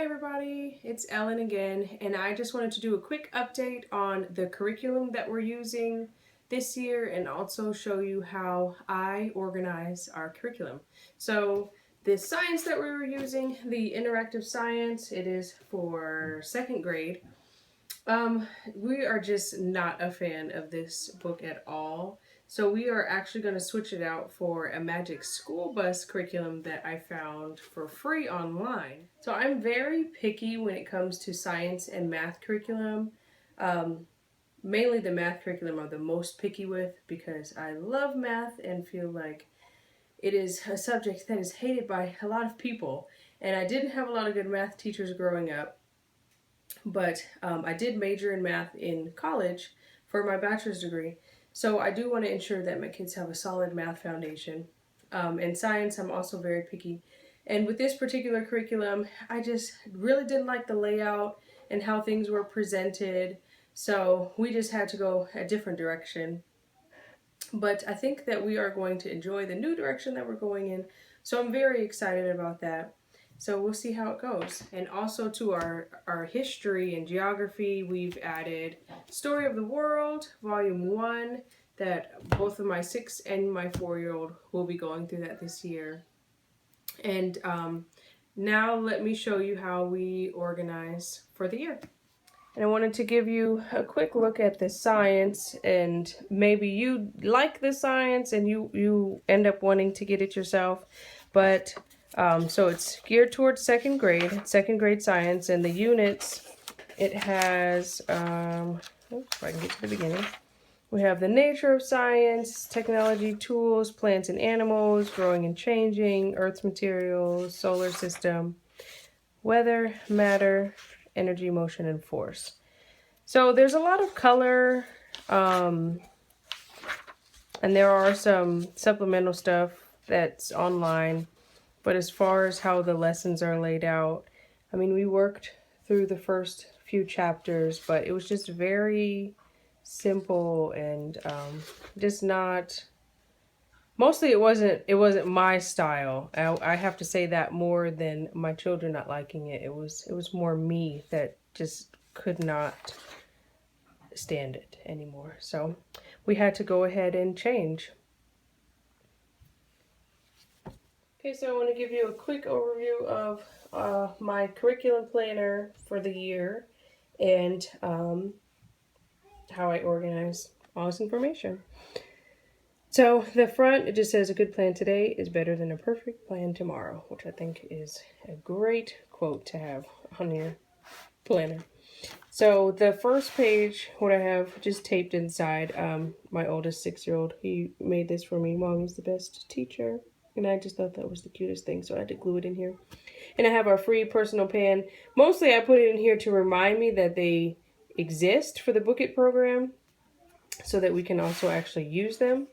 Hi everybody, it's Ellen again, and I just wanted to do a quick update on the curriculum that we're using this year and also show you how I organize our curriculum. So the science that we were using, the interactive science, it is for second grade. We are just not a fan of this book at all. So we are actually going to switch it out for a Magic School Bus curriculum that I found for free online. So I'm very picky when it comes to science and math curriculum. Mainly the math curriculum I'm the most picky with because I love math and feel like it is a subject that is hated by a lot of people. And I didn't have a lot of good math teachers growing up. But I did major in math in college for my bachelor's degree. So I do want to ensure that my kids have a solid math foundation. In science, I'm also very picky. And with this particular curriculum, I just really didn't like the layout and how things were presented. So we just had to go a different direction. But I think that we are going to enjoy the new direction that we're going in. So I'm very excited about that. So we'll see how it goes. And also to our history and geography, we've added Story of the World, Volume 1, that both of my 6 and my 4-year-old will be going through that this year. And now let me show you how we organize for the year. And I wanted to give you a quick look at the science, and maybe you like the science and you end up wanting to get it yourself. But so it's geared towards second grade science, and the units, it has, oops, if I can get to the beginning. We have the nature of science, technology, tools, plants and animals, growing and changing, Earth's materials, solar system, weather, matter, energy, motion, and force. So there's a lot of color, and there are some supplemental stuff that's online. But as far as how the lessons are laid out, I mean, we worked through the first few chapters, but it was just very simple and just not. Mostly, it wasn't my style. I have to say that more than my children not liking it. It was more me that just could not stand it anymore. So we had to go ahead and change. Okay, so I want to give you a quick overview of my curriculum planner for the year and how I organize all this information. So the front, it just says a good plan today is better than a perfect plan tomorrow, which I think is a great quote to have on your planner. So the first page, what I have just taped inside, my oldest 6-year-old, he made this for me. Mommy's the best teacher. And I just thought that was the cutest thing, so I had to glue it in here. And I have our free personal pen. Mostly I put it in here to remind me that they exist for the Book It program so that we can also actually use them.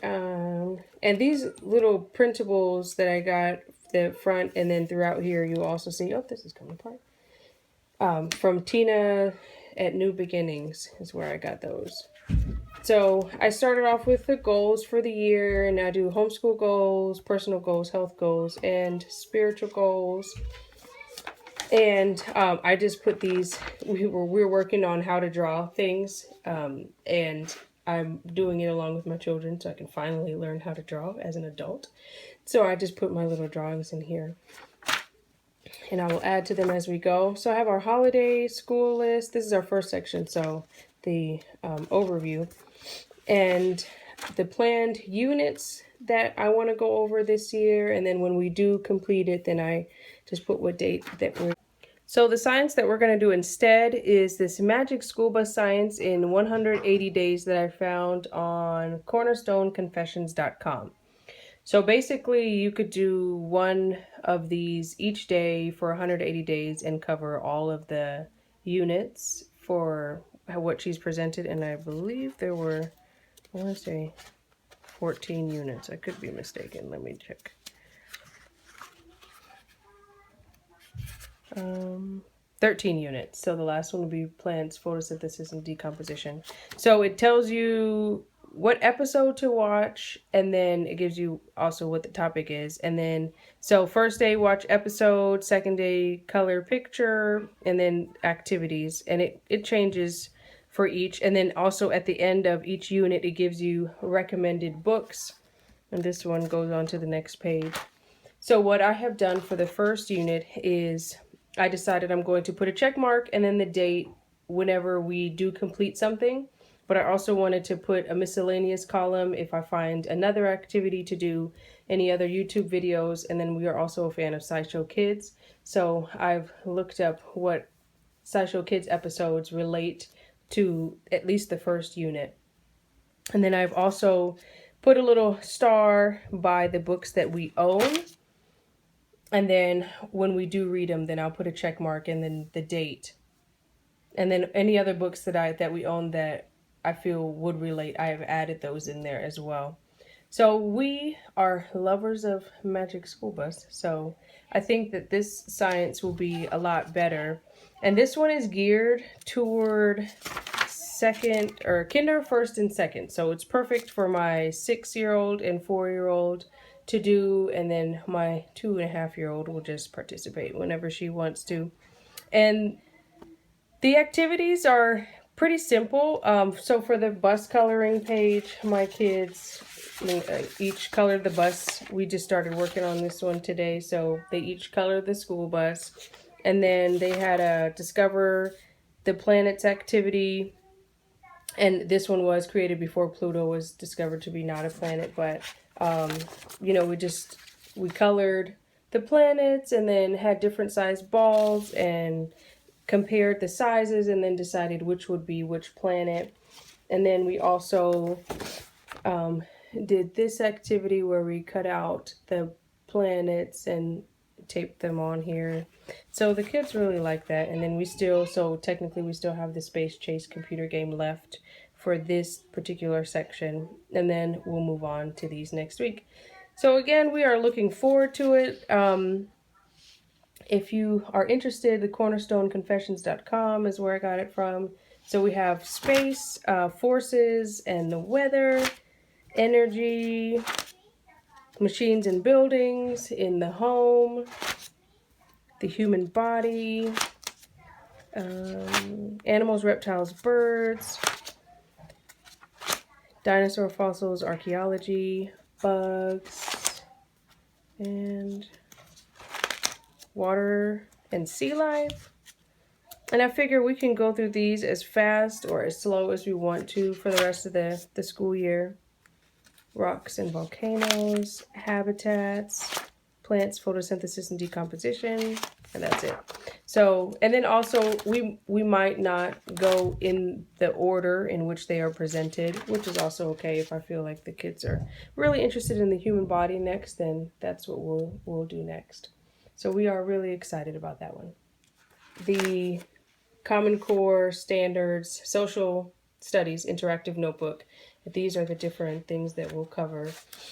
And these little printables that I got, the front and then throughout here, you also see, oh, this is coming apart. From Tina at New Beginnings is where I got those. So I started off with the goals for the year, and I do homeschool goals, personal goals, health goals, and spiritual goals. And I just put these, we were working on how to draw things, and I'm doing it along with my children so I can finally learn how to draw as an adult. So I just put my little drawings in here. And I will add to them as we go. So I have our holiday school list. This is our first section, so the overview. And the planned units that I want to go over this year. And then when we do complete it, then I just put what date that we're... So the science that we're going to do instead is this Magic School Bus Science in 180 Days that I found on cornerstoneconfessions.com. So basically you could do one of these each day for 180 days and cover all of the units for what she's presented. And I believe there were, I want to say 14 units. I could be mistaken. Let me check. 13 units. So the last one will be plants, photosynthesis, and decomposition. So it tells you what episode to watch, and then it gives you also what the topic is. And then, so first day, watch episode, second day, color picture, and then activities. And it changes for each. And then also at the end of each unit, it gives you recommended books. And this one goes on to the next page. So what I have done for the first unit is I decided I'm going to put a check mark and then the date whenever we do complete something. But I also wanted to put a miscellaneous column if I find another activity to do, any other YouTube videos, and then we are also a fan of SciShow Kids. So I've looked up what SciShow Kids episodes relate to at least the first unit. And then I've also put a little star by the books that we own. And then when we do read them, then I'll put a check mark and then the date. And then any other books that we own that I feel would relate, I have added those in there as well. So we are lovers of Magic School Bus. So I think that this science will be a lot better. And this one is geared toward second or kinder, first, and second. So it's perfect for my 6-year-old and 4-year-old to do. And then my 2.5-year-old will just participate whenever she wants to. And the activities are pretty simple. So for the bus coloring page, my kids each colored the bus. We just started working on this one today. So they each colored the school bus. And then they had a discover the planets activity. And this one was created before Pluto was discovered to be not a planet. But, you know, we colored the planets and then had different sized balls and compared the sizes and then decided which would be which planet. And then we also did this activity where we cut out the planets and taped them on here. So the kids really like that. And then so technically we still have the Space Chase computer game left for this particular section. And then we'll move on to these next week. So again, we are looking forward to it. If you are interested, the cornerstoneconfessions.com is where I got it from. So we have space, forces, and the weather, energy, machines and buildings, in the home, the human body, animals, reptiles, birds, dinosaur fossils, archaeology, bugs, and water and sea life. And I figure we can go through these as fast or as slow as we want to for the rest of the school year. Rocks and volcanoes, habitats, plants, photosynthesis and decomposition, and that's it. So, and then also we might not go in the order in which they are presented, which is also okay. If I feel like the kids are really interested in the human body next, then that's what we'll do next. So we are really excited about that one. The Common Core Standards Social Studies Interactive Notebook. These are the different things that we'll cover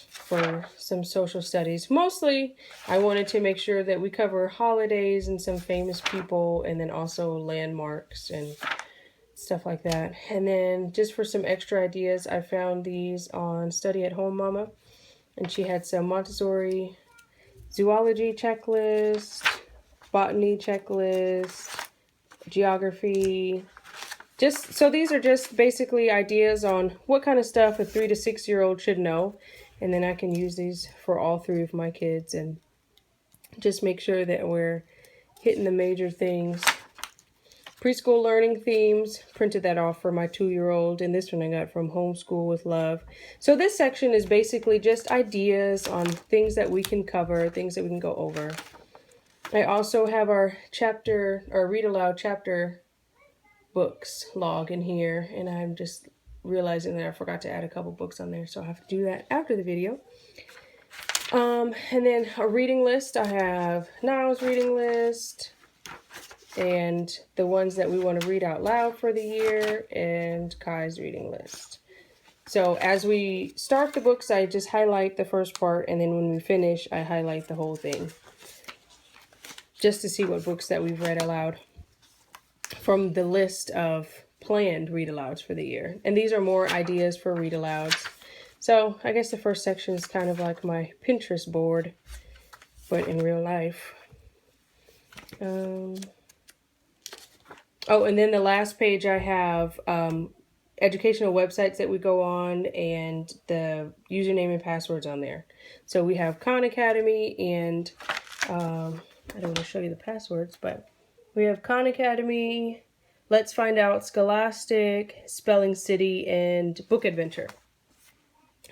for some social studies. Mostly, I wanted to make sure that we cover holidays and some famous people, and then also landmarks and stuff like that. And then just for some extra ideas, I found these on Study at Home Mama, and she had some Montessori zoology checklist, botany checklist, geography. So these are just basically ideas on what kind of stuff a 3 to 6-year-old should know. And then I can use these for all 3 of my kids and just make sure that we're hitting the major things. Preschool learning themes, printed that off for my 2-year-old. And this one I got from Homeschool with Love. So this section is basically just ideas on things that we can cover, things that we can go over. I also have our read aloud chapter books log in here, and I'm just realizing that I forgot to add a couple books on there, so I'll have to do that after the video. And then a reading list. I have Niall's reading list and the ones that we want to read out loud for the year, and Kai's reading list. So as we start the books, I just highlight the first part, and then when we finish, I highlight the whole thing just to see what books that we've read aloud from the list of planned read-alouds for the year. And these are more ideas for read-alouds. So I guess the first section is kind of like my Pinterest board, but in real life. Oh, and then the last page I have educational websites that we go on and the username and passwords on there. So we have Khan Academy and I don't want to show you the passwords, but we have Khan Academy, Let's Find Out, Scholastic, Spelling City, and Book Adventure.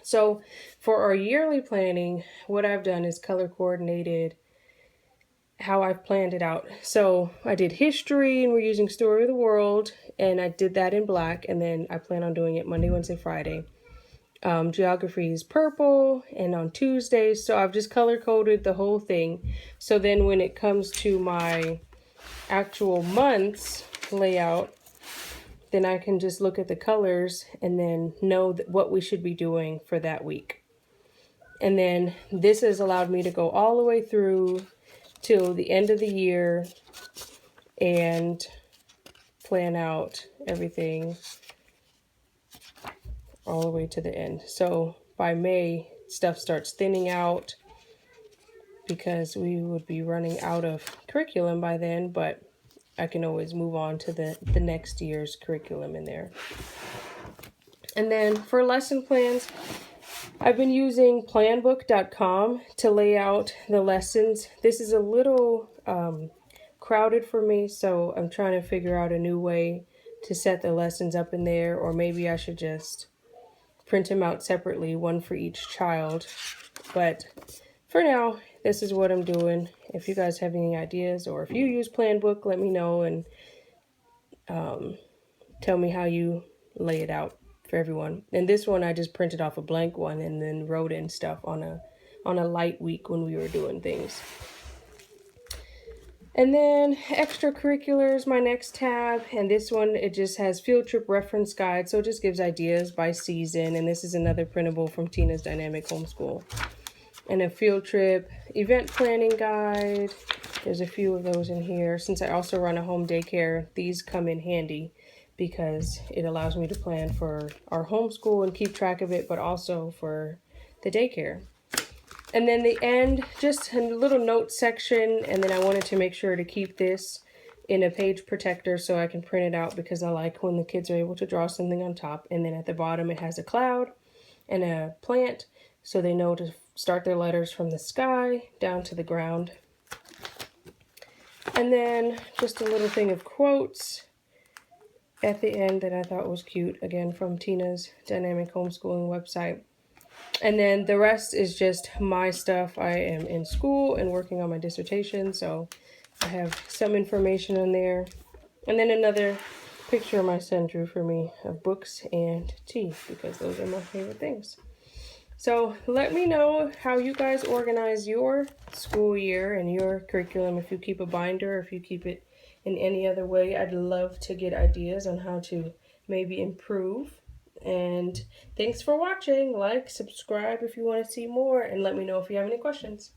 So for our yearly planning, what I've done is color coordinated how I've planned it out. So I did history and we're using Story of the World, and I did that in black, and then I plan on doing it Monday, Wednesday, Friday. Geography is purple, and on Tuesdays, so I've just color coded the whole thing. So then when it comes to my actual month's layout, then I can just look at the colors and then know what we should be doing for that week. And then this has allowed me to go all the way through till the end of the year and plan out everything all the way to the end. So by May, stuff starts thinning out because we would be running out of curriculum by then, but I can always move on to the next year's curriculum in there. And then for lesson plans, I've been using planbook.com to lay out the lessons. This is a little crowded for me, so I'm trying to figure out a new way to set the lessons up in there, or maybe I should just print them out separately, one for each child. But for now, this is what I'm doing. If you guys have any ideas, or if you use Planbook, let me know and tell me how you lay it out for everyone. And this one I just printed off a blank one and then wrote in stuff on a light week when we were doing things. And then extracurriculars, my next tab, and this one, it just has field trip reference guide, so it just gives ideas by season. And this is another printable from Tina's Dynamic Homeschool. And a field trip event planning guide. There's a few of those in here. Since I also run a home daycare, these come in handy because it allows me to plan for our homeschool and keep track of it, but also for the daycare. And then the end, just a little note section, and then I wanted to make sure to keep this in a page protector so I can print it out, because I like when the kids are able to draw something on top. And then at the bottom it has a cloud and a plant, so they know to start their letters from the sky down to the ground. And then just a little thing of quotes at the end that I thought was cute, again from Tina's Dynamic Homeschooling website. And then the rest is just my stuff. I am in school and working on my dissertation, so I have some information on there. And then another picture my son drew for me of books and tea, because those are my favorite things. So let me know how you guys organize your school year and your curriculum, if you keep a binder, if you keep it in any other way. I'd love to get ideas on how to maybe improve. And thanks for watching. Like, subscribe if you want to see more, and let me know if you have any questions.